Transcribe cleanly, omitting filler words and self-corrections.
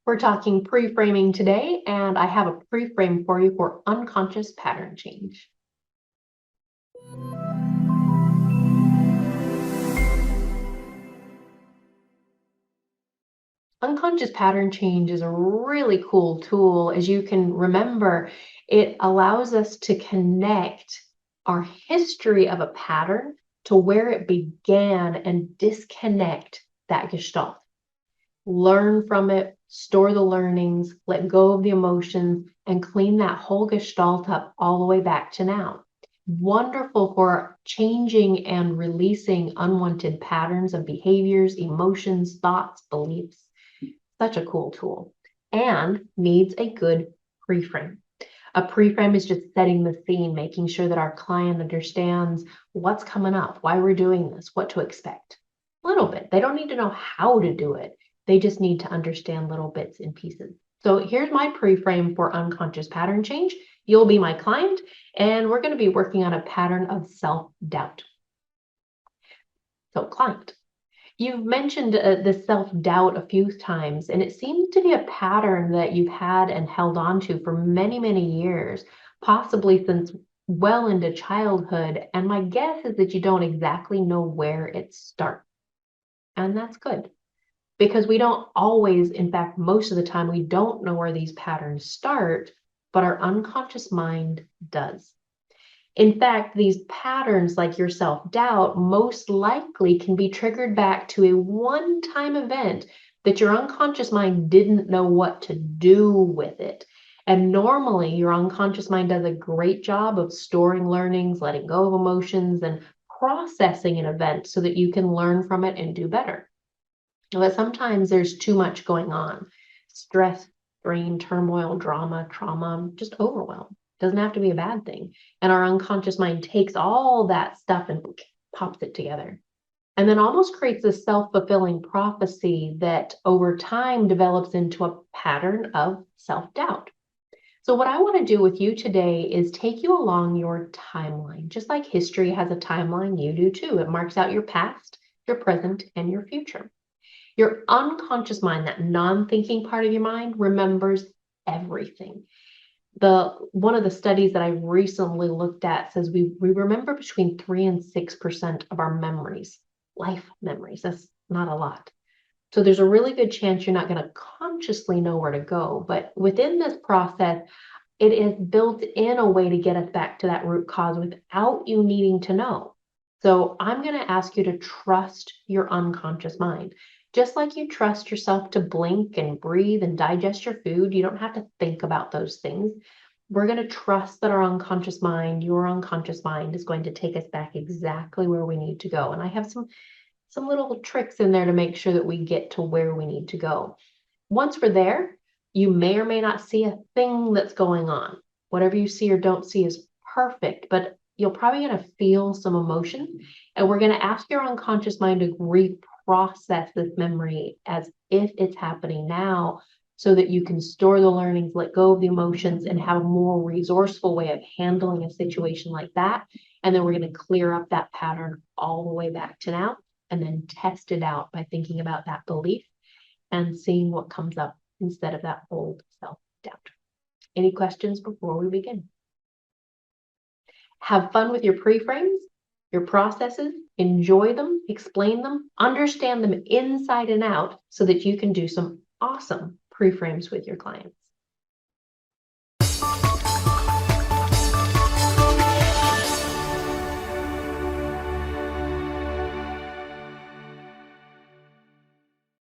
We're talking pre-framing today, and I have a pre-frame for you for unconscious pattern change. Unconscious pattern change is a really cool tool. As you can remember, it allows us to connect our history of a pattern to where it began and disconnect that gestalt. Learn from it, store the learnings, let go of the emotions, and clean that whole gestalt up all the way back to now. Wonderful for changing and releasing unwanted patterns of behaviors, emotions, thoughts, beliefs. Such a cool tool, and needs a good pre-frame. A pre-frame is just setting the scene, making sure that our client understands what's coming up, why we're doing this, what to expect. A little bit. They don't need to know how to do it. They just need to understand little bits and pieces. So here's my pre-frame for unconscious pattern change. You'll be my client, and we're going to be working on a pattern of self-doubt. So client, you've mentioned the self-doubt a few times, and it seems to be a pattern that you've had and held on to for many, many years, possibly since well into childhood. And my guess is that you don't exactly know where it starts. And that's good, because we don't always, in fact, most of the time, we don't know where these patterns start, but our unconscious mind does. In fact, these patterns, like your self-doubt, most likely can be triggered back to a one-time event that your unconscious mind didn't know what to do with it. And normally, your unconscious mind does a great job of storing learnings, letting go of emotions, and processing an event so that you can learn from it and do better. But sometimes there's too much going on. Stress, strain, turmoil, drama, trauma, just overwhelm. Doesn't have to be a bad thing. And our unconscious mind takes all that stuff and pops it together. And then almost creates a self-fulfilling prophecy that over time develops into a pattern of self-doubt. So what I want to do with you today is take you along your timeline. Just like history has a timeline, you do too. It marks out your past, your present, and your future. Your unconscious mind, that non-thinking part of your mind, remembers everything. One of the studies that I recently looked at says we remember between 3 and 6% of our memories, life memories. That's not a lot. So there's a really good chance you're not going to consciously know where to go. But within this process, it is built in a way to get us back to that root cause without you needing to know. So I'm going to ask you to trust your unconscious mind. Just like you trust yourself to blink and breathe and digest your food, you don't have to think about those things. We're going to trust that our unconscious mind, your unconscious mind, is going to take us back exactly where we need to go. And I have some little tricks in there to make sure that we get to where we need to go. Once we're there, you may or may not see a thing that's going on. Whatever you see or don't see is perfect, but you're probably going to feel some emotion. And we're going to ask your unconscious mind to reprocess this memory as if it's happening now, so that you can store the learnings, let go of the emotions, and have a more resourceful way of handling a situation like that. And then we're going to clear up that pattern all the way back to now, and then test it out by thinking about that belief and seeing what comes up instead of that old self-doubt. Any questions before we begin? Have fun with your pre-frames, your processes, enjoy them, explain them, understand them inside and out so that you can do some awesome pre-frames with your clients.